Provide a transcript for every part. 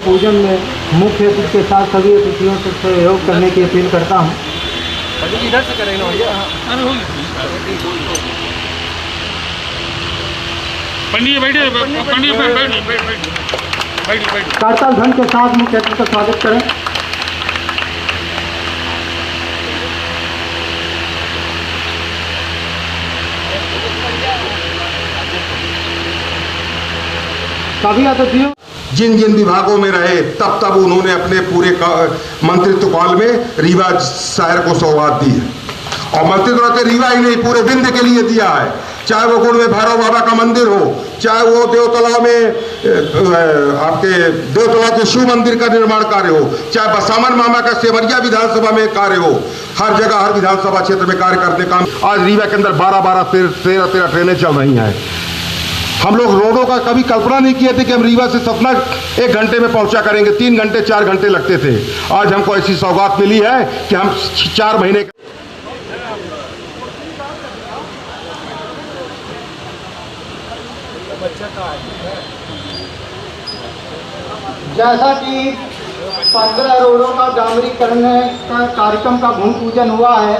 पूजन में मुख्य अतिथि के साथ सभी अतिथियों से सहयोग करने की अपील करता हूँ। इधर से करेंगे पंडित बैठिए, करताल ध्वनि के साथ मुख्य अतिथि का स्वागत करें। सभी अतिथियों जिन जिन विभागों में रहे तब तब उन्होंने अपने पूरे मंत्रित्व काल में रीवा शहर को सौगात दी है। और मंत्रित्व के रीवा ही नहीं पूरे विंध्य के लिए दिया है। चाहे वो गुड़ में भैरव बाबा का मंदिर हो, चाहे वो देवतला में आपके देवतला के शिव मंदिर का निर्माण कार्य हो, चाहे बसामन मामा का सेवरिया विधानसभा में कार्य हो, हर जगह हर विधानसभा क्षेत्र में कार्य करने का। आज रीवा के अंदर 12-12 13 ट्रेनें चल रही हैं। हम लोग रोडों का कभी कल्पना नहीं किए थे कि हम रीवा से सतना 1 घंटे में पहुंचा करेंगे। 3 घंटे 4 घंटे लगते थे। आज हमको ऐसी सौगात मिली है कि हम 4 महीने जैसा कि 15 रोडों का डामरीकरण का कार्यक्रम का भूमि पूजन हुआ है,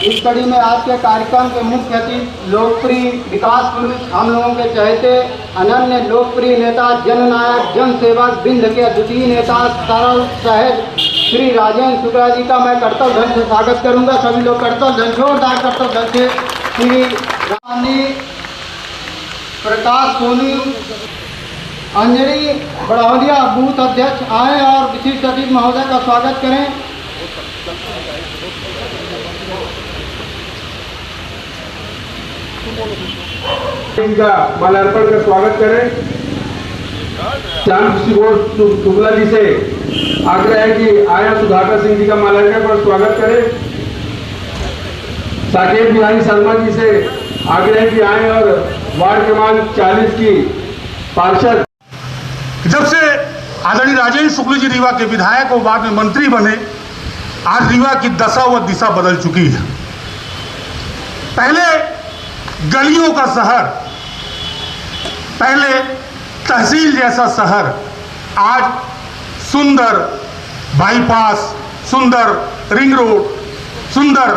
इस कड़ी में आज के कार्यक्रम के मुख्य अतिथि लोकप्रिय विकास पुरुष, हम लोगों के चहेते अनन्य लोकप्रिय नेता, जननायक, जन सेवक, बिंद के अद्वितीय नेता, सरल सहज श्री राजेंद्र शुक्ला जी का मैं कर्तव्य ध्वनि से स्वागत करूंगा। सभी लोग कर्तव्य ध्वनि, जोरदार कर्तव्य ध्वनि से श्री रानी प्रकाश सोनी, अंजलि बढ़ौलिया बूथ अध्यक्ष आए और विशिष्ट अतिथि महोदय का स्वागत करें। इनका माल्यार्पण का स्वागत करें। श्याम शुक्ला जी से आग्रह है कि आया सुधाकर सिंह जी का माल्यार्पण पर स्वागत करें। साकेत बिहारी शर्मा जी से आग्रह है कि आए और वार्ड क्रमांक 40 की पार्षद। जब से आदरणीय राजेंद्र शुक्ल जी रीवा के विधायक और बाद में मंत्री बने, आज रीवा की दशा व दिशा बदल चुकी है। पहले गलियों का शहर, पहले तहसील जैसा शहर, आज सुंदर बाईपास, सुंदर रिंग रोड, सुंदर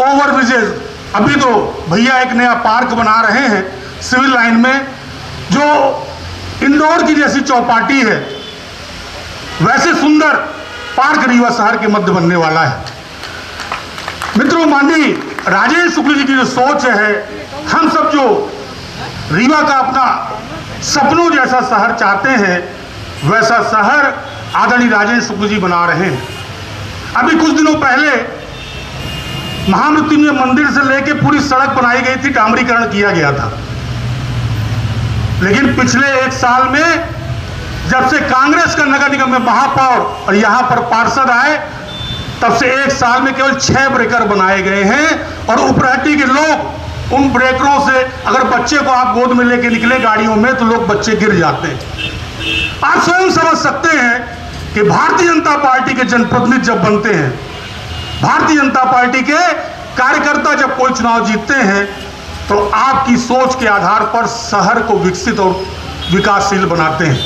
ओवरब्रिजेज। अभी तो भैया एक नया पार्क बना रहे हैं सिविल लाइन में, जो इंदौर की जैसी चौपाटी है, वैसे सुंदर पार्क रीवा शहर के मध्य बनने वाला है। मित्रों, माननीय राजेंद्र शुक्ल जी की जो सोच है, हम सब जो रीवा का अपना सपनों जैसा शहर चाहते हैं, वैसा शहर आदरणीय राजेंद्र शुक्ल जी बना रहे हैं। अभी कुछ दिनों पहले महामृत्युंजय मंदिर से लेकर पूरी सड़क बनाई गई थी, डामरीकरण किया गया था। लेकिन पिछले 1 साल में जब से कांग्रेस का नगर निगम में महापौर और यहां पर पार्षद आए, तब से 1 साल में केवल 6 ब्रेकर बनाए गए हैं। और उपरहटी के लोग उन ब्रेकरों से, अगर बच्चे को आप गोद में लेके निकले गाड़ियों में, तो लोग बच्चे गिर जाते हैं। आप स्वयं समझ सकते हैं कि भारतीय जनता पार्टी के जनप्रतिनिधि जब बनते हैं, भारतीय जनता पार्टी के कार्यकर्ता जब कोई चुनाव जीतते हैं, तो आपकी सोच के आधार पर शहर को विकसित और विकासशील बनाते हैं।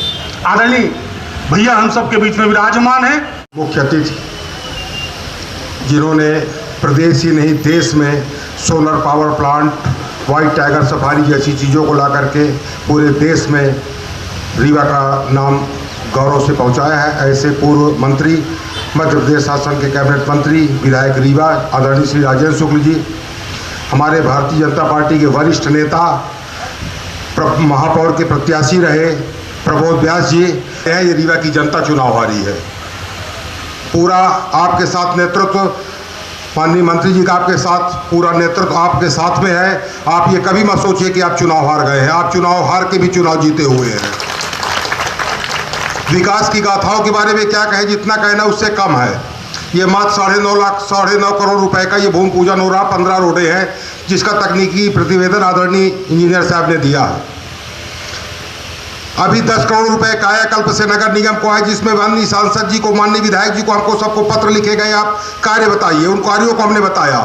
आदरणीय भैया हम सबके बीच में विराजमान हैं। मुख्य अतिथि जिन्होंने प्रदेश ही नहीं देश में solar power plant, white tiger safari जैसी चीज़ों को ला करके पूरे देश में रीवा का नाम गौरव से पहुंचाया है, ऐसे पूर्व मंत्री, मध्य प्रदेश शासन के कैबिनेट मंत्री, विधायक रीवा आदरणीय श्री राजेंद्र शुक्ल जी, हमारे भारतीय जनता पार्टी के वरिष्ठ नेता, महापौर के प्रत्याशी रहे प्रबोध व्यास जी, ये रीवा की जनता चुनाव हारी है। पूरा आपके साथ नेतृत्व, माननीय मंत्री जी का आपके साथ पूरा नेतृत्व आपके साथ में है। आप ये कभी मत सोचिए कि आप चुनाव हार गए हैं। आप चुनाव हार के भी चुनाव जीते हुए हैं। विकास की गाथाओं के बारे में क्या कहें, जितना कहना उससे कम है। ये मात्र 9.5 करोड़ रुपए का ये भूमि पूजन हो रहा, 15 रोडें हैं, जिसका तकनीकी प्रतिवेदन आदरणीय इंजीनियर साहब ने दिया है। अभी 10 करोड़ रुपए कायाकल्प से नगर निगम को है, जिसमें माननीय सांसद जी को, माननीय विधायक जी को, हमको सबको पत्र लिखे गए, आप कार्य बताइए। उन कार्यों को हमने बताया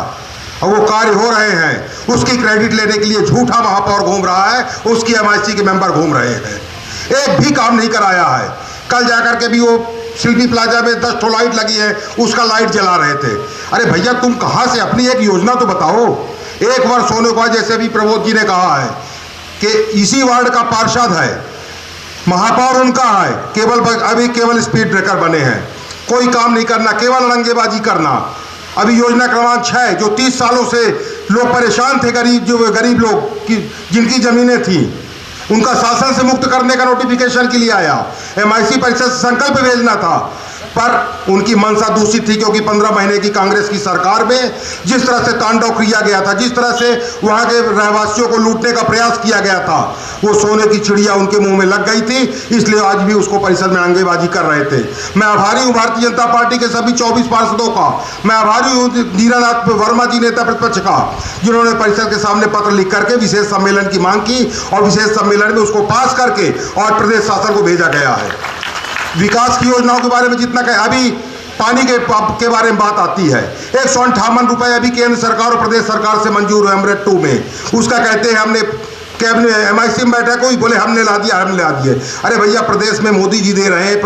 और वो कार्य हो रहे हैं। उसकी क्रेडिट लेने के लिए झूठा महापौर घूम रहा है, उसकी MIC के मेंबर घूम रहे हैं। एक भी काम नहीं कराया है। कल जाकर के भी वो शिल्पी प्लाजा में 10 ठो लाइट लगी है, उसका लाइट जला रहे थे। अरे भैया तुम कहाँ से, अपनी एक योजना तो बताओ। एक वर्ष होने का, जैसे भी प्रमोद जी ने कहा है कि इसी वार्ड का पार्षद है, महापौर उनका है, केवल स्पीड ब्रेकर बने हैं, कोई काम नहीं करना, केवल रंगेबाजी करना। अभी योजना क्रमांक 6 जो 30 सालों से लोग परेशान थे, गरीब लोग जिनकी जमीनें थी, उनका शासन से मुक्त करने का नोटिफिकेशन के लिए आया। MIC परिषद से संकल्प भेजना था, पर उनकी मंशा दूषित थी, क्योंकि 15 महीने की कांग्रेस की सरकार में जिस तरह से तांडव किया गया था, जिस तरह से वहां के रहवासियों को लूटने का प्रयास किया गया था, वो सोने की चिड़िया उनके मुंह में लग गई थी, इसलिए आज भी उसको परिषद में अंगेबाजी कर रहे थे। मैं आभारी हूँ भारतीय जनता पार्टी के सभी 24 पार्षदों का। मैं आभारी हूँ नीरानाथ वर्मा जी, नेता प्रतिपक्ष का, जिन्होंने परिषद के सामने पत्र लिख करके विशेष सम्मेलन की मांग की और विशेष सम्मेलन में उसको पास करके और प्रदेश शासन को भेजा गया है। विकास की योजनाओं के बारे में जितना कहे, अभी पानी के बारे में बात आती है, 158 रुपए अभी केंद्र सरकार और प्रदेश सरकार से मंजूर है अमृत 2 में। उसका कहते हैं हमने कैबिनेट MIC में बैठा, कोई बोले हमने ला दिए। अरे भैया प्रदेश में मोदी जी दे रहे हैं,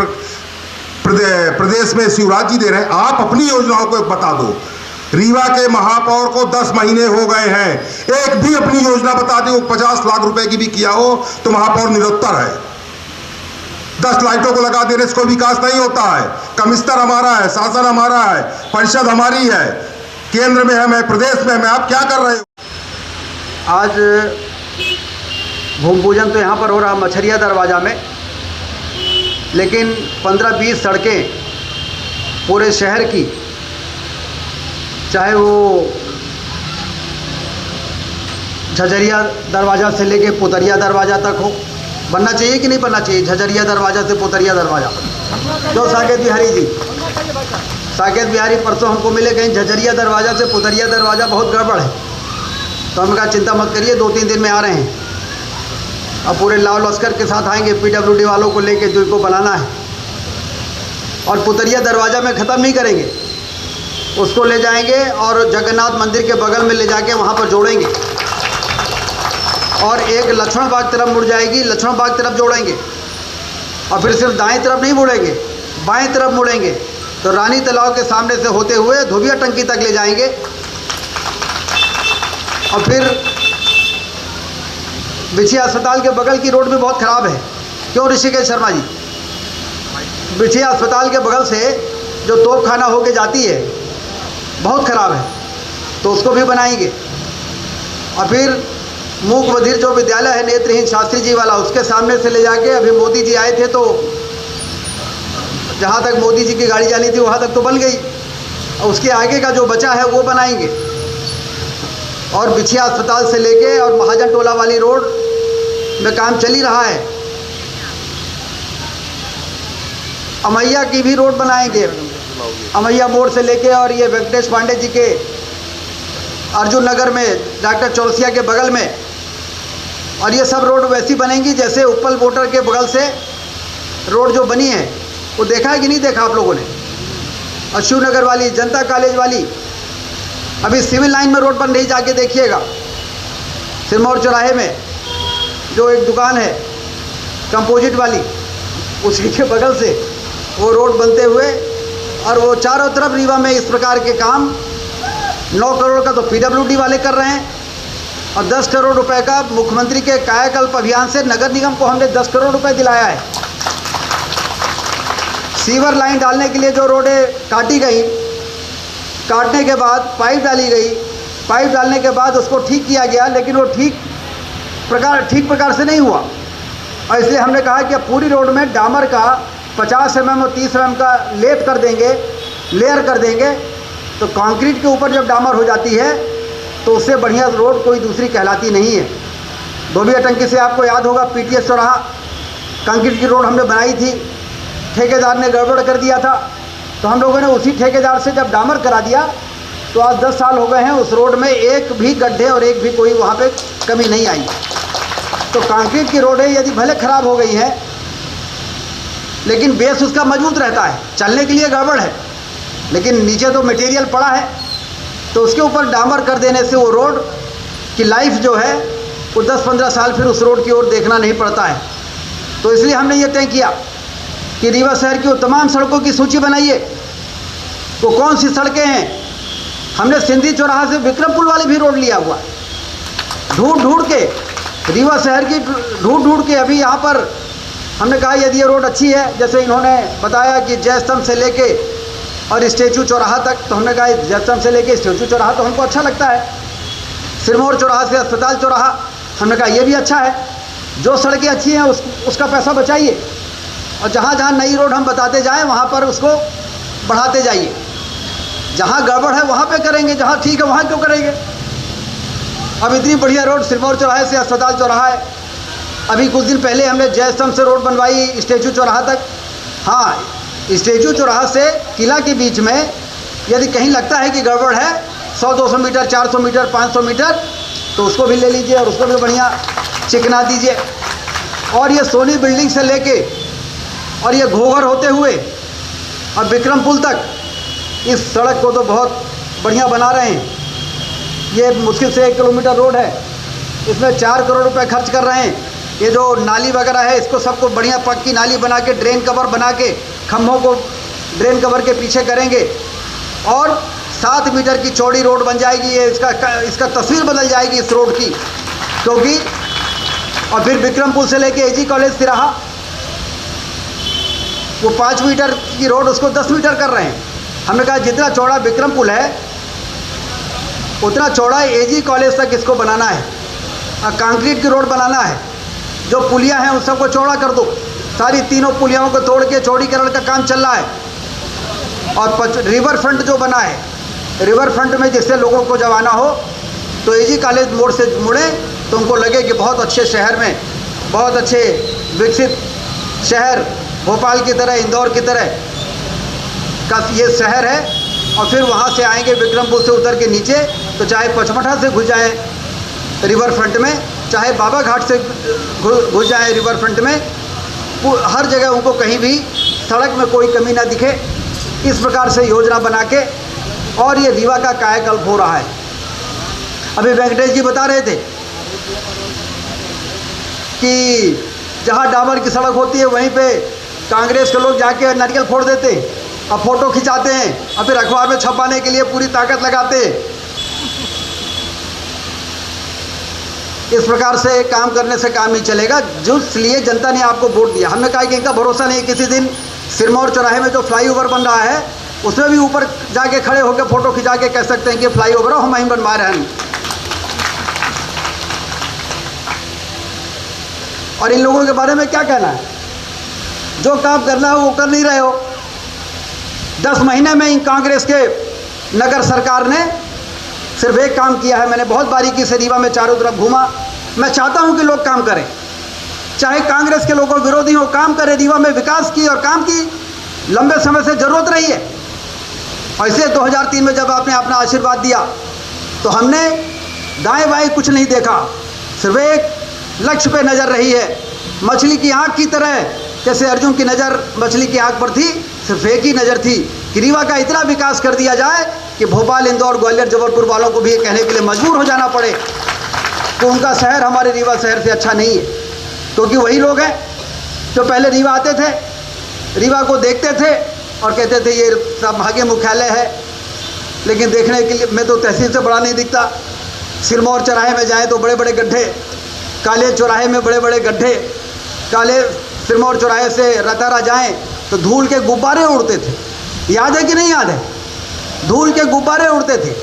प्रदेश में शिवराज जी दे रहे हैं, आप अपनी योजनाओं को बता दो। रीवा के महापौर को 10 महीने हो गए हैं, एक भी अपनी योजना बता दे, वो 50 लाख रुपए की भी किया हो तो महापौर निरुत्तर है। 10 लाइटों को लगा देने से कोई विकास नहीं होता है। कमिश्नर हमारा है, शासन हमारा है, परिषद हमारी है, केंद्र में है, मैं प्रदेश में, मैं आप क्या कर रहे हो? आज भूमि पूजन तो यहाँ पर हो रहा मछरिया दरवाज़ा में, लेकिन 15-20 सड़कें पूरे शहर की, चाहे वो झझरिया दरवाज़ा से लेके पुतरिया दरवाज़ा तक हो, बनना चाहिए कि नहीं बनना चाहिए? झझरिया दरवाज़ा से पुतरिया दरवाज़ा। तो साकेत बिहारी परसों हमको मिले, कहीं झझरिया दरवाज़ा से पुतरिया दरवाज़ा बहुत गड़बड़ है। तो हमने कहा चिंता मत करिए, 2-3 दिन में आ रहे हैं, अब पूरे लाव लश्कर के साथ आएंगे, PWD वालों को लेके जो इनको बनाना है, और पुतरिया दरवाज़ा में ख़त्म नहीं करेंगे, उसको ले जाएंगे और जगन्नाथ मंदिर के बगल में ले जाके वहाँ पर जोड़ेंगे, और एक लक्ष्मण बाग तरफ मुड़ जाएगी, लक्ष्मण बाग तरफ जोड़ेंगे, और फिर सिर्फ दाएं तरफ नहीं मुड़ेंगे, बाएं तरफ मुड़ेंगे, तो रानी तालाब के सामने से होते हुए धोबिया टंकी तक ले जाएंगे। और फिर बिछिया अस्पताल के बगल की रोड भी बहुत ख़राब है। क्यों ऋषिकेश शर्मा जी? बिछिया अस्पताल के बगल से जो तोप खाना होके जाती है बहुत ख़राब है, तो उसको भी बनाएंगे। और फिर मूक बधिर जो विद्यालय है नेत्रहीन शास्त्री जी वाला, उसके सामने से ले जाके, अभी मोदी जी आए थे तो जहाँ तक मोदी जी की गाड़ी जानी थी वहाँ तक तो बन गई, और उसके आगे का जो बचा है वो बनाएंगे। और बिछिया अस्पताल से लेके और महाजन टोला वाली रोड में काम चल ही रहा है। अमैया की भी रोड बनाएंगे, अमैया मोड़ से लेके, और ये वेंकटेश पांडे जी के अर्जुन नगर में डॉक्टर चौरसिया के बगल में, और ये सब रोड वैसी बनेंगी जैसे उपल मोटर के बगल से रोड जो बनी है, वो देखा है कि नहीं देखा आप लोगों ने? और शिवनगर वाली, जनता कॉलेज वाली, अभी सिविल लाइन में रोड बन रही, जाके देखिएगा। सिरमौर चौराहे में जो एक दुकान है कंपोजिट वाली, उसी के बगल से वो रोड बनते हुए, और वो चारों तरफ रीवा में इस प्रकार के काम 9 करोड़ का तो PWD वाले कर रहे हैं, और 10 करोड़ रुपए का मुख्यमंत्री के कायाकल्प अभियान से नगर निगम को हमने 10 करोड़ रुपए दिलाया है। सीवर लाइन डालने के लिए जो रोडें काटी गई, काटने के बाद पाइप डाली गई, पाइप डालने के बाद उसको ठीक किया गया, लेकिन वो ठीक प्रकार से नहीं हुआ, और इसलिए हमने कहा कि अब पूरी रोड में डामर का 50 mm और 30 mm का लेप कर देंगे, लेयर कर देंगे, तो कंक्रीट के ऊपर जब डामर हो जाती है तो उससे बढ़िया रोड कोई दूसरी कहलाती नहीं है। धोबिया टंकी से आपको याद होगा PTS चौराहा कंक्रीट की रोड हमने बनाई थी, ठेकेदार ने गड़बड़ कर दिया था, तो हम लोगों ने उसी ठेकेदार से जब डामर करा दिया तो आज 10 साल हो गए हैं, उस रोड में एक भी गड्ढे और एक भी कोई वहाँ पे कमी नहीं आई। तो कंक्रीट की रोडें यदि भले ख़राब हो गई हैं, लेकिन बेस उसका मजबूत रहता है, चलने के लिए गड़बड़ है, लेकिन नीचे तो मटेरियल पड़ा है, तो उसके ऊपर डामर कर देने से वो रोड की लाइफ जो है वो 10-15 साल फिर उस रोड की ओर देखना नहीं पड़ता है। तो इसलिए हमने ये तय किया कि कि रीवा शहर की वो तमाम सड़कों की सूची बनाइए, वो कौन सी सड़कें हैं। हमने सिंधी चौराहा से विक्रमपुर वाली भी रोड लिया हुआ, ढूंढ के रीवा शहर की ढूंढ के अभी यहाँ पर हमने कहा यदि ये रोड अच्छी है, जैसे इन्होंने बताया कि जय स्तंभ से लेके और स्टेचू चौराहा तक, तो हमने कहा जय स्तंभ से लेके स्टेचू चौराहा तो हमको अच्छा लगता है। सिरमौर चौराहा से अस्पताल चौराहा, हमने कहा ये भी अच्छा है। जो सड़कें अच्छी हैं उसका पैसा बचाइए, और जहाँ जहाँ नई रोड हम बताते जाएं वहाँ पर उसको बढ़ाते जाइए। जहाँ गड़बड़ है वहाँ पे करेंगे, जहाँ ठीक है वहाँ क्यों करेंगे। अब इतनी बढ़िया रोड सिरमौर चौराहे से अस्पताल चौराहा है। अभी कुछ दिन पहले हमने जय स्तंभ से रोड बनवाई स्टेचू चौराहा तक। हाँ, स्टेचू चौराहा से किला के बीच में यदि कहीं लगता है कि गड़बड़ है 100-200 मीटर, 400 मीटर, 500 मीटर, तो उसको भी ले लीजिए और उसको भी बढ़िया चिकना दीजिए। और ये सोनी बिल्डिंग से लेके और ये घोघर होते हुए और विक्रमपुर तक इस सड़क को तो बहुत बढ़िया बना रहे हैं। ये मुश्किल से 1 किलोमीटर रोड है, इसमें 4 करोड़ रुपए खर्च कर रहे हैं। ये जो नाली वगैरह है इसको सबको बढ़िया पक्की नाली बना के, ड्रेन कवर बना के, खम्भों को ड्रेन कवर के पीछे करेंगे और 7 मीटर की चौड़ी रोड बन जाएगी। ये इसका तस्वीर बदल जाएगी इस रोड की, क्योंकि और फिर विक्रमपुर से लेके एजी कॉलेज तिराहा, वो 5 मीटर की रोड उसको 10 मीटर कर रहे हैं। हमने कहा जितना चौड़ा विक्रमपुर है उतना चौड़ा एजी कॉलेज तक इसको बनाना है और कंक्रीट की रोड बनाना है। जो पुलियाँ हैं उन सबको चौड़ा कर दो, सारी तीनों पुलियाओं को तोड़ के चौड़ीकरण का काम चल रहा है। और रिवर फ्रंट जो बना है, रिवर फ्रंट में जिससे लोगों को जब आना हो तो एजी कॉलेज मोड़ से मुड़े तो उनको लगे कि बहुत अच्छे शहर में, बहुत अच्छे विकसित शहर भोपाल की तरह, इंदौर की तरह का ये शहर है। और फिर वहाँ से आएंगे विक्रमपुर से उतर के नीचे, तो चाहे पचमढ़ा से घुस जाएँ रिवर फ्रंट में, चाहे बाबा घाट से घुस जाए रिवर फ्रंट में, हर जगह उनको कहीं भी सड़क में कोई कमी ना दिखे। इस प्रकार से योजना बना के और ये रीवा का कायाकल्प हो रहा है। अभी वेंकटेश जी बता रहे थे कि जहाँ डामर की सड़क होती है वहीं पे कांग्रेस के लोग जाके नारियल फोड़ देते हैं और फोटो खिंचाते हैं और फिर अखबार में छपाने के लिए पूरी ताकत लगाते हैं। इस प्रकार से काम करने से काम नहीं चलेगा। जो इसलिए जनता ने आपको वोट दिया, हमने कहा कि इनका भरोसा नहीं। किसी दिन सिरमौर चौराहे में जो फ्लाईओवर बन रहा है उसमें भी ऊपर जाके खड़े होकर फोटो खिंचा के कह सकते हैं कि फ्लाईओवर हम ही बनवा रहे हैं। और इन लोगों के बारे में क्या कहना है, जो काम करना है वो कर नहीं रहे हो। 10 महीने में इन कांग्रेस के नगर सरकार ने सिर्फ एक काम किया है। मैंने बहुत बारीकी से रीवा में चारों तरफ घूमा। मैं चाहता हूं कि लोग काम करें, चाहे कांग्रेस के लोगों विरोधी हो, काम करें। रीवा में विकास की और काम की लंबे समय से जरूरत रही है। ऐसे 2003 में जब आपने अपना आशीर्वाद दिया तो हमने दाएं बाएं कुछ नहीं देखा, सिर्फ एक लक्ष्य पे नज़र रही है। मछली की आँख की तरह जैसे अर्जुन की नज़र मछली की आँख पर थी, सिर्फ एक ही नज़र थी कि रीवा का इतना विकास कर दिया जाए कि भोपाल, इंदौर, ग्वालियर, जबलपुर वालों को भी ये कहने के लिए मजबूर हो जाना पड़े कि उनका शहर हमारे रीवा शहर से अच्छा नहीं है। क्योंकि वही लोग हैं जो पहले रीवा आते थे, रीवा को देखते थे और कहते थे ये संभागीय मुख्यालय है, लेकिन देखने के लिए मैं तो तहसील से बड़ा नहीं दिखता। सिरमौर चौराहे में जाएँ तो बड़े बड़े गड्ढे, काले चौराहे में बड़े बड़े गड्ढे, काले सिरमौर चौराहे से रतारा जाएँ तो धूल के गुब्बारे उड़ते थे। याद है कि नहीं याद है? धूल के गुब्बारे उड़ते थे।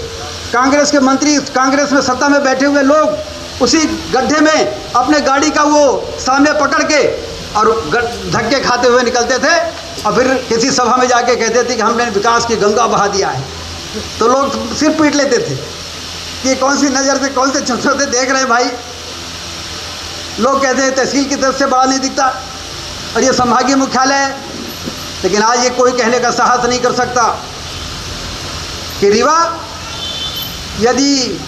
कांग्रेस के मंत्री, कांग्रेस में सत्ता में बैठे हुए लोग उसी गड्ढे में अपने गाड़ी का वो सामने पकड़ के और धक्के खाते हुए निकलते थे और फिर किसी सभा में जाके कहते थे कि हमने विकास की गंगा बहा दिया है। तो लोग सिर पीट लेते थे कि कौन सी नज़र से, कौन से चश्मे से देख रहे हैं भाई। लोग कहते हैं तहसील की तरफ से बड़ा नहीं दिखता और ये संभागीय मुख्यालय है। लेकिन आज ये कोई कहने का साहस नहीं कर सकता कि रीवा यदि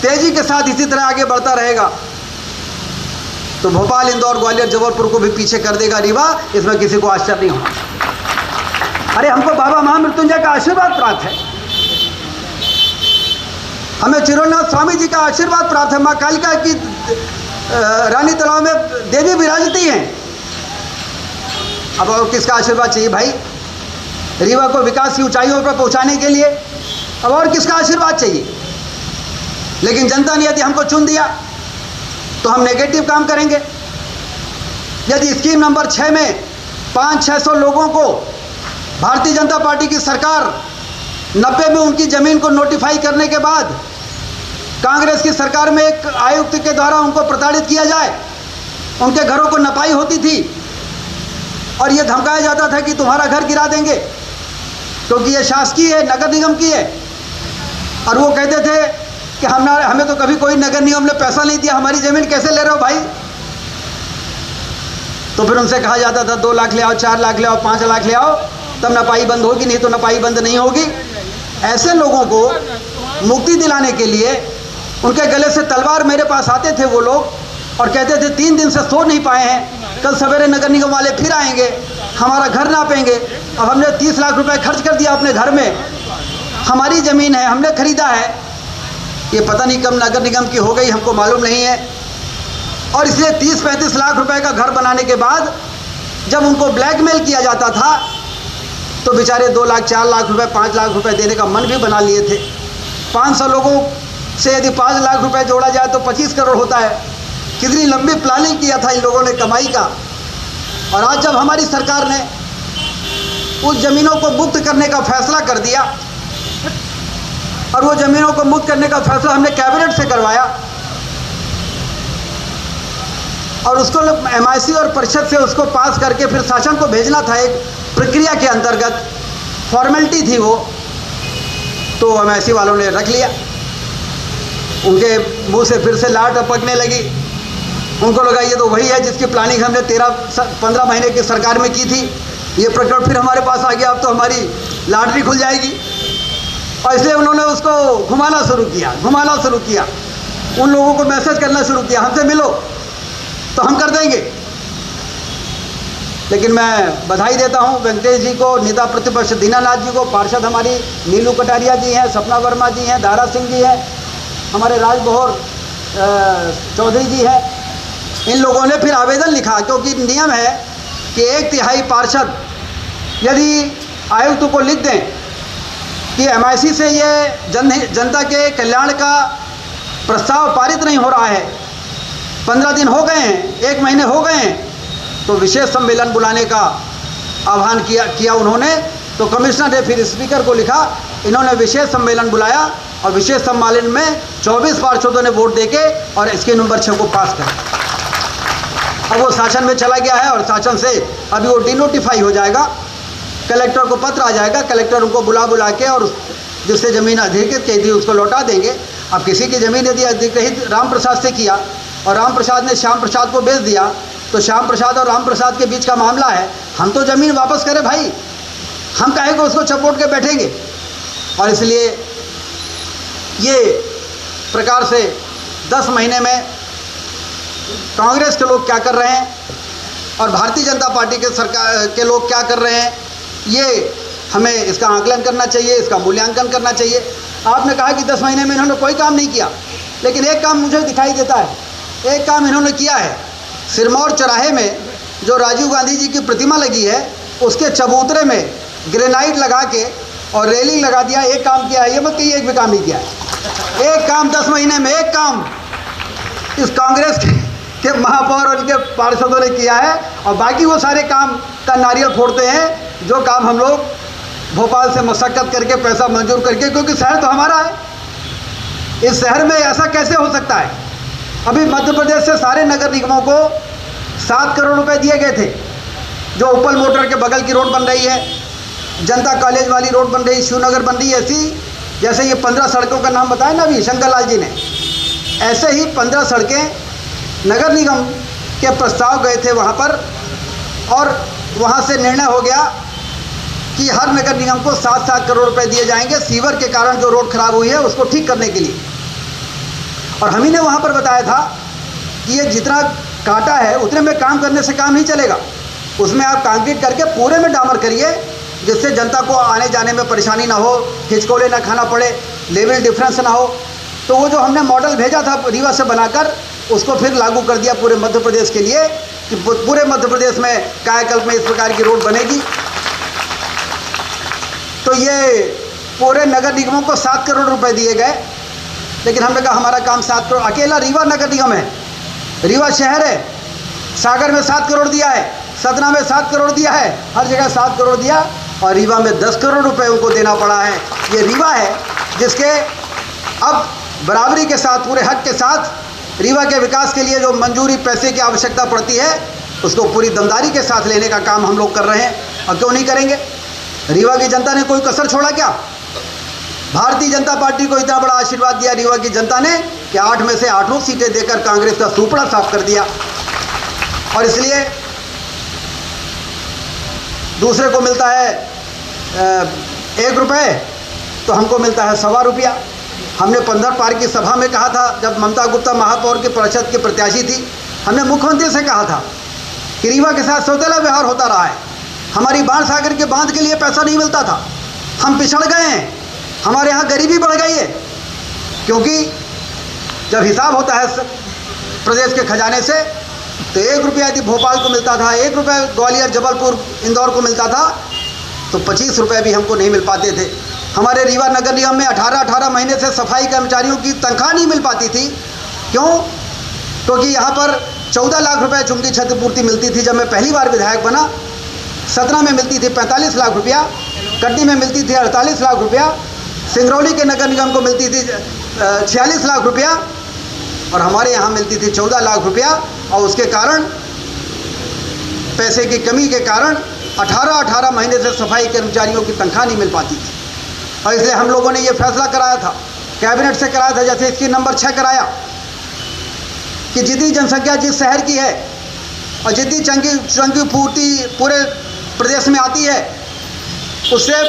तेजी के साथ इसी तरह आगे बढ़ता रहेगा तो भोपाल, इंदौर, ग्वालियर, जबलपुर को भी पीछे कर देगा रीवा। इसमें किसी को आश्चर्य नहीं होगा। अरे हमको बाबा महामृत्युंजय का आशीर्वाद प्राप्त है, हमें चिरोनाथ स्वामी जी का आशीर्वाद प्राप्त है। माँ कालिका की रानी तालाब में देवी विराजती हैं। अब और किसका आशीर्वाद चाहिए भाई? रीवा को विकास की ऊंचाइयों पर पहुंचाने के लिए अब और किसका आशीर्वाद चाहिए? लेकिन जनता ने यदि हमको चुन दिया तो हम नेगेटिव काम करेंगे। यदि स्कीम नंबर 6 में 500-600 लोगों को भारतीय जनता पार्टी की सरकार 90 में उनकी ज़मीन को नोटिफाई करने के बाद कांग्रेस की सरकार में एक आयुक्त के द्वारा उनको प्रताड़ित किया जाए, उनके घरों को नपाई होती थी और ये धमकाया जाता था कि तुम्हारा घर गिरा देंगे क्योंकि ये शासकीय है, नगर निगम की है। और वो कहते थे कि हमें तो कभी कोई नगर निगम ने पैसा नहीं दिया, हमारी ज़मीन कैसे ले रहे हो भाई? तो फिर उनसे कहा जाता था 2 लाख ले आओ, 4 लाख ले आओ, 5 लाख ले आओ, तब नपाई बंद होगी, नहीं तो नपाई बंद नहीं होगी। ऐसे लोगों को मुक्ति दिलाने के लिए उनके गले से तलवार मेरे पास आते थे वो लोग और कहते थे 3 दिन से सो नहीं पाए हैं, कल सवेरे नगर निगम वाले फिर आएंगे, हमारा घर नापेंगे। अब हमने 30 लाख रुपए खर्च कर दिया अपने घर में, हमारी ज़मीन है, हमने खरीदा है, ये पता नहीं कब नगर निगम की हो गई, हमको मालूम नहीं है। और इसलिए 30-35 लाख रुपए का घर बनाने के बाद जब उनको ब्लैकमेल किया जाता था तो बेचारे 2 लाख, 4 लाख रुपए, 5 लाख रुपए देने का मन भी बना लिए थे। 500 लोगों से यदि 5 लाख रुपए जोड़ा जाए तो 25 करोड़ होता है। कितनी लंबी प्लानिंग किया था इन लोगों ने कमाई का। और आज जब हमारी सरकार ने उस ज़मीनों को मुक्त करने का फैसला कर दिया और वो ज़मीनों को मुक्त करने का फैसला हमने कैबिनेट से करवाया और उसको MIC और परिषद से उसको पास करके फिर शासन को भेजना था एक प्रक्रिया के अंतर्गत, फॉर्मेलिटी थी वो, तो MIC वालों ने रख लिया। उनके मुंह से फिर से लाट टपकने लगी। उनको लगा ये तो वही है जिसकी प्लानिंग हमने 13-15 महीने की सरकार में की थी, ये प्रकरण फिर हमारे पास आ गया, अब तो हमारी लॉटरी खुल जाएगी। और इसलिए उन्होंने उसको घुमाना शुरू किया, उन लोगों को मैसेज करना शुरू किया, हमसे मिलो तो हम कर देंगे। लेकिन मैं बधाई देता हूं वेंकटेश जी को, नेता प्रतिपक्ष दीनानाथ जी को, पार्षद हमारी नीलू कटारिया जी हैं, सपना वर्मा जी हैं, दारा सिंह जी हैं, हमारे राजबहोर चौधरी जी हैं। इन लोगों ने फिर आवेदन लिखा, क्योंकि नियम है कि 1/3 पार्षद यदि आयुक्त को लिख दें कि MIC से ये जनता के कल्याण का प्रस्ताव पारित नहीं हो रहा है, 15 दिन हो गए हैं, 1 महीने हो गए हैं, तो विशेष सम्मेलन बुलाने का आह्वान किया उन्होंने। तो कमिश्नर ने फिर स्पीकर को लिखा, इन्होंने विशेष सम्मेलन बुलाया और विशेष सम्मेलन में 24 पार्षदों ने वोट देके और स्कीम नंबर 6 को पास कर। अब वो शासन में चला गया है और शासन से अभी वो डिनोटिफाई हो जाएगा, कलेक्टर को पत्र आ जाएगा, कलेक्टर उनको बुला के और जिससे ज़मीन अधिकृत की थी उसको लौटा देंगे। अब किसी की ज़मीन यदि अधिकृत राम प्रसाद से किया और राम प्रसाद ने श्याम प्रसाद को बेच दिया तो श्याम प्रसाद और राम प्रसाद के बीच का मामला है, हम तो ज़मीन वापस करें भाई, हम काहे को उसको चपोट के बैठेंगे। और इसलिए ये प्रकार से 10 महीने में कांग्रेस के लोग क्या कर रहे हैं और भारतीय जनता पार्टी के सरकार के लोग क्या कर रहे हैं, ये हमें इसका आकलन करना चाहिए, इसका मूल्यांकन करना चाहिए। आपने कहा कि 10 महीने में इन्होंने कोई काम नहीं किया, लेकिन एक काम मुझे दिखाई देता है, एक काम इन्होंने किया है। सिरमौर चौराहे में जो राजीव गांधी जी की प्रतिमा लगी है उसके चबूतरे में ग्रेनाइट लगा के और रेलिंग लगा दिया, एक काम किया है। ये मत कहिए एक भी काम नहीं किया है। एक काम 10 महीने में, एक काम इस कांग्रेस के महापौर और इनके पार्षदों ने किया है और बाकी वो सारे काम का नारियल फोड़ते हैं जो काम हम लोग भोपाल से मशक्कत करके पैसा मंजूर करके, क्योंकि शहर तो हमारा है। इस शहर में ऐसा कैसे हो सकता है? अभी मध्य प्रदेश से सारे नगर निगमों को 7 करोड़ रुपए दिए गए थे। जो उपल मोटर के बगल की रोड बन रही है, जनता कॉलेज वाली रोड बन रही, शिवनगर बन रही है, ऐसी जैसे ये 15 सड़कों का नाम बताया ना अभी शंकर लाल जी ने, ऐसे ही 15 सड़कें नगर निगम के प्रस्ताव गए थे वहाँ पर और वहाँ से निर्णय हो गया कि हर नगर निगम को 7-7 करोड़ रुपए दिए जाएंगे सीवर के कारण जो रोड खराब हुई है उसको ठीक करने के लिए। और हम ही ने वहाँ पर बताया था कि ये जितना काटा है उतने में काम करने से काम नहीं चलेगा, उसमें आप कंक्रीट करके पूरे में डामर करिए जिससे जनता को आने जाने में परेशानी ना हो, खिचकोले ना खाना पड़े, लेवल डिफरेंस ना हो। तो वो जो हमने मॉडल भेजा था रीवा से बनाकर उसको फिर लागू कर दिया पूरे मध्य प्रदेश के लिए कि पूरे मध्य प्रदेश में कायाकल्प में इस प्रकार की रोड बनेगी। तो ये पूरे नगर निगमों को 7 करोड़ रुपए दिए गए, लेकिन हमने कहा हमारा काम 7 करोड़, अकेला रीवा नगर निगम है, रीवा शहर है, सागर में 7 करोड़ दिया है, सतना में 7 करोड़ दिया है, हर जगह 7 करोड़ दिया, और रीवा में 10 करोड़ रुपए उनको देना पड़ा है। ये रीवा है जिसके अब बराबरी के साथ, पूरे हक के साथ रीवा के विकास के लिए जो मंजूरी पैसे की आवश्यकता पड़ती है उसको पूरी दमदारी के साथ लेने का काम हम लोग कर रहे हैं। और क्यों नहीं करेंगे? रीवा की जनता ने कोई कसर छोड़ा क्या? भारतीय जनता पार्टी को इतना बड़ा आशीर्वाद दिया रीवा की जनता ने कि 8 में से 8 सीटें देकर कांग्रेस का सुपड़ा साफ कर दिया। और इसलिए दूसरे को मिलता है 1 रुपये, तो हमको मिलता है 1.25 रुपया। हमने 15 पार की सभा में कहा था, जब ममता गुप्ता महापौर के परिषद की प्रत्याशी थी, हमने मुख्यमंत्री से कहा था कि रीवा के साथ सौतेला व्यवहार होता रहा है, हमारी बाण सागर के बांध के लिए पैसा नहीं मिलता था, हम पिछड़ गए हैं, हमारे यहाँ गरीबी बढ़ गई है। क्योंकि जब हिसाब होता है प्रदेश के खजाने से तो 1 रुपया यदि भोपाल को मिलता था, 1 रुपया ग्वालियर, जबलपुर, इंदौर को मिलता था, तो 25 रुपये भी हमको नहीं मिल पाते थे। हमारे रीवा नगर निगम में 18 महीने से सफाई कर्मचारियों की तनख्वाह नहीं मिल पाती थी। क्यों? क्योंकि यहाँ पर 14 लाख रुपए चुंगी क्षतिपूर्ति मिलती थी जब मैं पहली बार विधायक बना। सतना में मिलती थी 45 लाख रुपया, कटनी में मिलती थी 48 लाख रुपया, सिंगरौली के नगर निगम को मिलती थी 46 लाख रुपया, और हमारे यहाँ मिलती थी 14 लाख रुपया। और उसके कारण, पैसे की कमी के कारण 18 महीने से सफाई कर्मचारियों की तनख्वाह नहीं मिल पाती थी। और इसलिए हम लोगों ने ये फैसला कराया था, कैबिनेट से कराया था, जैसे इसकी नंबर 6 कराया कि जितनी जनसंख्या जिस शहर की है और जितनी चंकी पूर्ति पूरे प्रदेश में आती है, उससे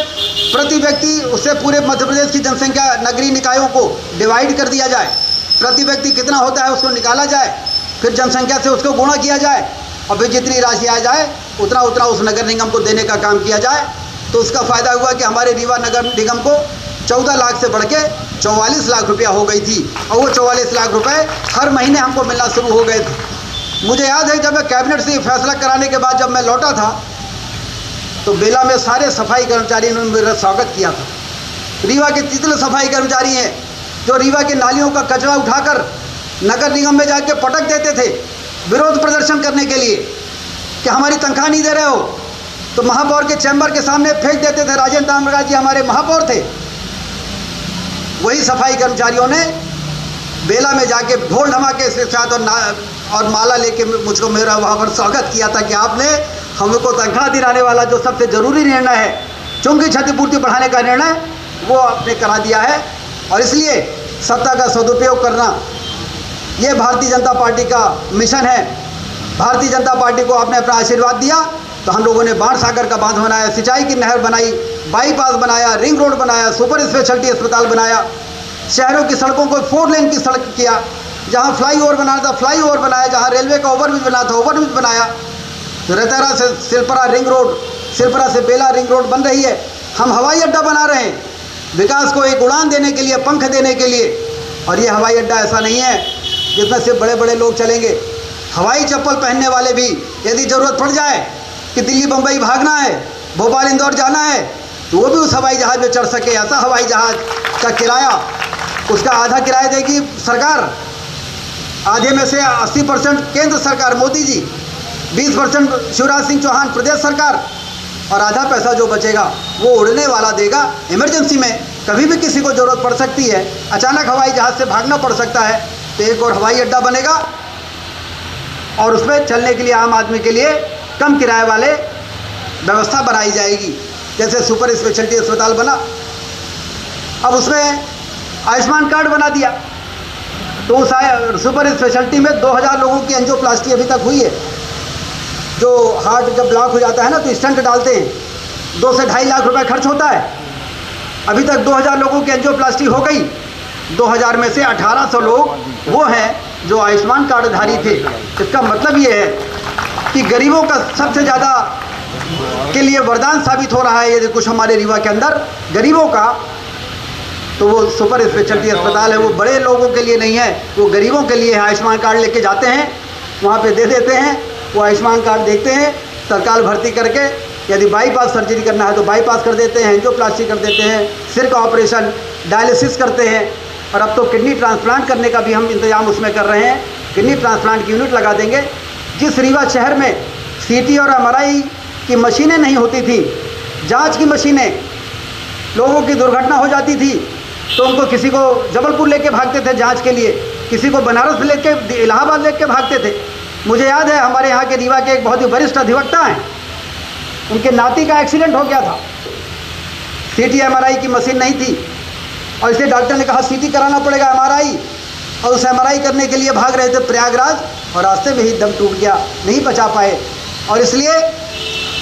प्रति व्यक्ति, उससे पूरे मध्य प्रदेश की जनसंख्या नगरीय निकायों को डिवाइड कर दिया जाए। प्रति व्यक्ति कितना होता है उसको निकाला जाए, फिर जनसंख्या से उसको गुणा किया जाए, और फिर जितनी राशि आ जाए उतना उस नगर निगम को देने का काम किया जाए। तो उसका फ़ायदा हुआ कि हमारे रीवा नगर निगम को 14 लाख से बढ़ के 44 लाख रुपया हो गई थी, और वो 44 लाख रुपए हर महीने हमको मिलना शुरू हो गए थे। मुझे याद है जब मैं कैबिनेट से फैसला कराने के बाद जब मैं लौटा था तो बेला में सारे सफाई कर्मचारियों ने मेरा स्वागत किया था। रीवा के जितने सफाई कर्मचारी हैं जो रीवा के नालियों का कचरा उठाकर नगर निगम में जाके पटक देते थे विरोध प्रदर्शन करने के लिए कि हमारी तनख्वाह नहीं दे रहे हो, तो महापौर के चैम्बर के सामने फेंक देते थे। राजेंद्र ताम्रकाज जी हमारे महापौर थे, वही सफाई कर्मचारियों ने बेला में जाके ढोल धमाके के साथ और माला लेके मुझको मेरा वहाँ पर स्वागत किया था कि आपने हमको तनख्वाह दिलाने वाला जो सबसे ज़रूरी निर्णय है, चुंगी क्षतिपूर्ति बढ़ाने का निर्णय, वो आपने करा दिया है। और इसलिए सत्ता का सदुपयोग करना ये भारतीय जनता पार्टी का मिशन है। भारतीय जनता पार्टी को आपने अपना आशीर्वाद दिया तो हम लोगों ने बाण सागर का बांध बनाया, सिंचाई की नहर बनाई, बाईपास बनाया, रिंग रोड बनाया, सुपर स्पेशलिटी अस्पताल बनाया, शहरों की सड़कों को 4 लेन की सड़क किया, जहां फ्लाईओवर बनाना था फ्लाईओवर बनाया, जहां रेलवे का ओवरब्रिज बनाना था ओवरब्रिज बनाया। रेतेरा से सिलपरा रिंग रोड, सिलपरा से बेला रिंग रोड बन रही है। हम हवाई अड्डा बना रहे हैं विकास को एक उड़ान देने के लिए, पंख देने के लिए। और ये हवाई अड्डा ऐसा नहीं है जिसमें से बड़े बड़े लोग चलेंगे। हवाई चप्पल पहनने वाले भी यदि ज़रूरत पड़ जाए कि दिल्ली बम्बई भागना है, भोपाल इंदौर जाना है, तो वो भी उस हवाई जहाज़ में चढ़ सके। ऐसा हवाई जहाज़ का किराया, उसका आधा किराया देगी सरकार, आधे में से 80% केंद्र सरकार मोदी जी, 20% शिवराज सिंह चौहान प्रदेश सरकार, और आधा पैसा जो बचेगा वो उड़ने वाला देगा। इमरजेंसी में कभी भी किसी को ज़रूरत पड़ सकती है, अचानक हवाई जहाज़ से भागना पड़ सकता है, तो एक और हवाई अड्डा बनेगा और उसमें चलने के लिए आम आदमी के लिए कम किराए वाले व्यवस्था बनाई जाएगी। जैसे सुपर स्पेशलिटी अस्पताल बना, अब उसमें आयुष्मान कार्ड बना दिया, तो उस सुपर स्पेशलिटी में 2000 लोगों की एंजियोप्लास्टी अभी तक हुई है। जो हार्ट जब ब्लॉक हो जाता है ना तो स्टंट डालते हैं, 2 से 2.5 लाख रुपए खर्च होता है। अभी तक 2000 लोगों की एंजियोप्लास्टी हो गई। 2000 में से 1800 लोग वो हैं जो आयुष्मान कार्डधारी थे। इसका मतलब ये है कि गरीबों का सबसे ज़्यादा के लिए वरदान साबित हो रहा है यदि कुछ हमारे रीवा के अंदर गरीबों का, तो वो सुपर स्पेशलिटी अस्पताल है। वो बड़े लोगों के लिए नहीं है, वो गरीबों के लिए है। आयुष्मान कार्ड लेके जाते हैं, वहाँ पे दे देते हैं वो आयुष्मान कार्ड देखते हैं, तत्काल भर्ती करके यदि बाईपास सर्जरी करना है तो बाईपास कर देते हैं, एंजियोप्लास्टी कर देते हैं, सिर का ऑपरेशन, डायलिसिस करते हैं, और अब तो किडनी ट्रांसप्लांट करने का भी हम इंतजाम उसमें कर रहे हैं। किडनी ट्रांसप्लांट की यूनिट लगा देंगे। जिस रीवा शहर में सीटी और एमआरआई की मशीनें नहीं होती थी, जांच की मशीनें, लोगों की दुर्घटना हो जाती थी तो उनको किसी को जबलपुर लेके भागते थे जांच के लिए, किसी को बनारस लेके, इलाहाबाद लेके भागते थे। मुझे याद है हमारे यहाँ के रीवा के एक बहुत ही वरिष्ठ अधिवक्ता हैं, उनके नाती का एक्सीडेंट हो गया था, सीटी एमआरआई की मशीन नहीं थी और इसलिए डॉक्टर ने कहा सीटी कराना पड़ेगा एमआरआई, और उस एमआरआई करने के लिए भाग रहे थे प्रयागराज और रास्ते में ही दम टूट गया, नहीं बचा पाए। और इसलिए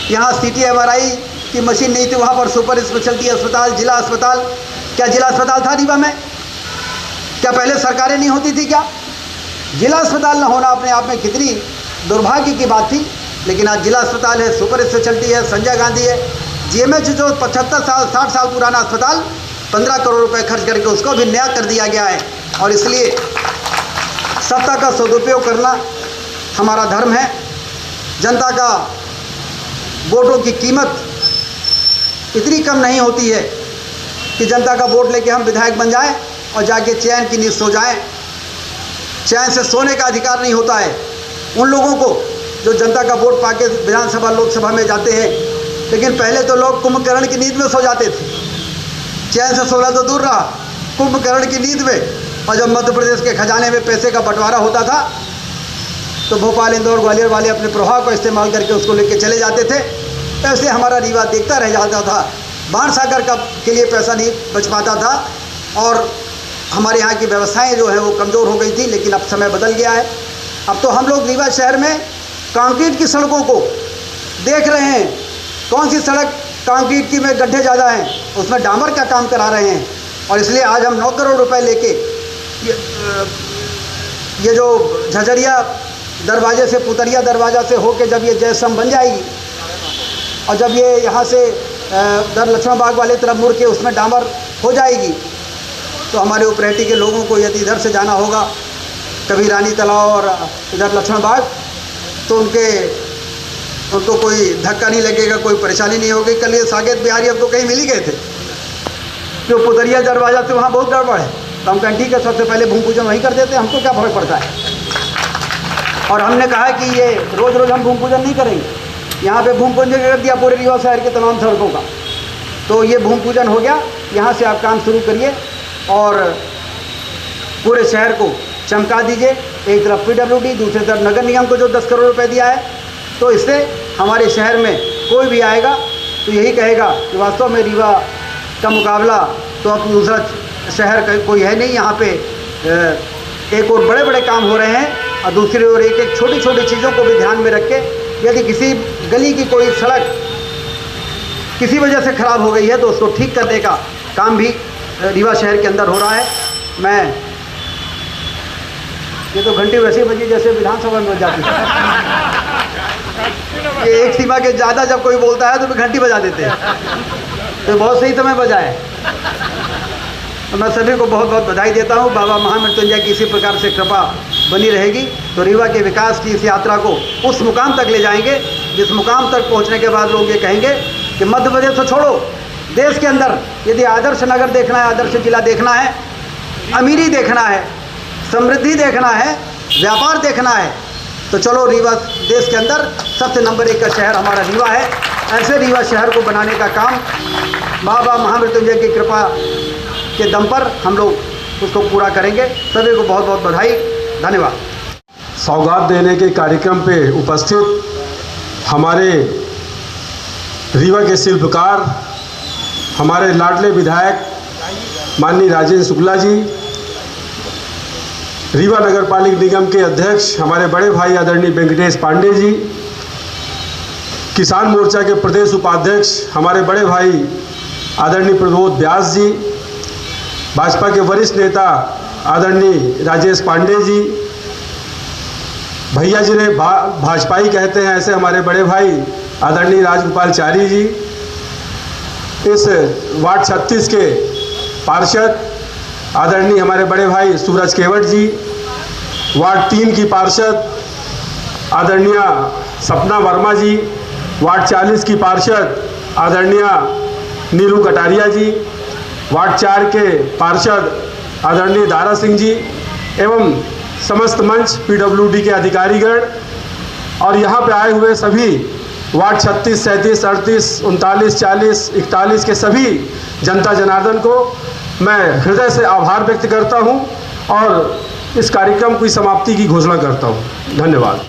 यहाँ सीटी एमआरआई की मशीन नहीं थी, वहाँ पर सुपर स्पेशलिटी अस्पताल, जिला अस्पताल, क्या जिला अस्पताल था रीवा में? क्या पहले सरकारें नहीं होती थी क्या? जिला अस्पताल न होना अपने आप में कितनी दुर्भाग्य की बात थी। लेकिन आज जिला अस्पताल है, सुपर स्पेशलिटी है, संजय गांधी है, जीएमएच जो 75 साल 60 साल पुराना अस्पताल 15 करोड़ रुपए खर्च करके उसको भी नया कर दिया गया है। और इसलिए सत्ता का सदुपयोग करना हमारा धर्म है। जनता का वोटों की कीमत इतनी कम नहीं होती है कि जनता का वोट लेके हम विधायक बन जाएं और जाके चैन की नींद सो जाएं। चैन से सोने का अधिकार नहीं होता है उन लोगों को जो जनता का वोट पाके विधानसभा लोकसभा में जाते हैं। लेकिन पहले तो लोग कुंभकर्ण की नींद में सो जाते थे, चैन से सोना तो दूर रहा, कुंभकर्ण की नींद में। और जब मध्य प्रदेश के खजाने में पैसे का बंटवारा होता था तो भोपाल, इंदौर, ग्वालियर वाले अपने प्रभाव का इस्तेमाल करके उसको लेके चले जाते थे। ऐसे हमारा रीवा देखता रह जाता था, बाण सागर का के लिए पैसा नहीं बच पाता था और हमारे यहाँ की व्यवस्थाएं जो है वो कमज़ोर हो गई थी। लेकिन अब समय बदल गया है। अब तो हम लोग रीवा शहर में कंक्रीट की सड़कों को देख रहे हैं। कौन सी सड़क कंक्रीट की में गड्ढे ज़्यादा हैं उसमें डामर का काम करा रहे हैं। और इसलिए आज हम 9 करोड़ रुपए लेके ये जो झझरिया दरवाजे से, पुतरिया दरवाज़ा से होके जब ये जयसम बन जाएगी और जब ये यहाँ से दर लक्ष्मण बाग वाले तरफ मुड़ के उसमें डामर हो जाएगी तो हमारे उपरेटी के लोगों को यदि इधर से जाना होगा कभी रानी तालाब और इधर लक्ष्मण बाग तो उनको कोई धक्का नहीं लगेगा, कोई परेशानी नहीं होगी। कल ये साकेत बिहारी अब तो कहीं मिल ही गए थे जो पुतरिया दरवाज़ा से वहाँ बहुत गड़बड़ है, तो हम कहें ठीक है सबसे पहले भूमि पूजन वहीं कर देते हैं, हमको क्या फर्क पड़ता है। और हमने कहा कि ये रोज़ रोज़ हम भूमि पूजन नहीं करेंगे, यहाँ पे भूमि पूजन कर दिया पूरे रीवा शहर के तमाम सड़कों का, तो ये भूमि पूजन हो गया। यहाँ से आप काम शुरू करिए और पूरे शहर को चमका दीजिए। एक तरफ PWD, दूसरी तरफ नगर निगम को जो 10 करोड़ रुपए दिया है, तो इससे हमारे शहर में कोई भी आएगा तो यही कहेगा कि वास्तव में रीवा का मुकाबला तो अब दूसरा शहर का कोई है नहीं। यहाँ पे एक और बड़े बड़े काम हो रहे हैं और दूसरी ओर एक एक छोटी छोटी चीज़ों को भी ध्यान में रख के यदि किसी गली की कोई सड़क किसी वजह से ख़राब हो गई है तो उसको ठीक करने का काम भी रीवा शहर के अंदर हो रहा है। मैं ये तो घंटी वैसे बजी जैसे विधानसभा में बज जाती है। ये एक सीमा के ज़्यादा जब कोई बोलता है तो फिर घंटी बजा देते हैं, तो बहुत सही समय बजा है। तो मैं सभी को बहुत बहुत बधाई देता हूँ। बाबा महामृत्युंजय की इसी प्रकार से कृपा बनी रहेगी तो रीवा के विकास की इस यात्रा को उस मुकाम तक ले जाएंगे जिस मुकाम तक पहुँचने के बाद लोग ये कहेंगे कि मध्य प्रदेश तो छोड़ो, देश के अंदर यदि आदर्श नगर देखना है, आदर्श जिला देखना है, अमीरी देखना है, समृद्धि देखना है, व्यापार देखना है, तो चलो रीवा देश के अंदर सबसे नंबर 1 का शहर हमारा रीवा है। ऐसे रीवा शहर को बनाने का काम बाबा महामृत्युंजय की कृपा के दम पर हम लोग उसको पूरा करेंगे। सभी को बहुत बहुत बधाई, धन्यवाद। सौगात देने के कार्यक्रम पे उपस्थित हमारे रीवा के शिल्पकार, हमारे लाडले विधायक माननीय राजेंद्र शुक्ला जी, रीवा नगर पालिका निगम के अध्यक्ष हमारे बड़े भाई आदरणीय वेंकटेश पांडे जी, किसान मोर्चा के प्रदेश उपाध्यक्ष हमारे बड़े भाई आदरणीय प्रबोध व्यास जी, भाजपा के वरिष्ठ नेता आदरणीय राजेश पांडे जी, भैया जी ने भाजपाई कहते हैं ऐसे हमारे बड़े भाई आदरणीय राजगोपाल चारी जी, इस वार्ड 36 के पार्षद आदरणीय हमारे बड़े भाई सूरज केवट जी, वार्ड 3 की पार्षद आदरणीय सपना वर्मा जी, वार्ड 40 की पार्षद आदरणीय नीलू कटारिया जी, वार्ड 4 के पार्षद आदरणीय दारा सिंह जी एवं समस्त मंच पीडब्ल्यूडी के अधिकारीगण और यहाँ पे आए हुए सभी वार्ड 36, 37, 38, 39, 40, 41 के सभी जनता जनार्दन को मैं हृदय से आभार व्यक्त करता हूँ और इस कार्यक्रम की समाप्ति की घोषणा करता हूँ। धन्यवाद।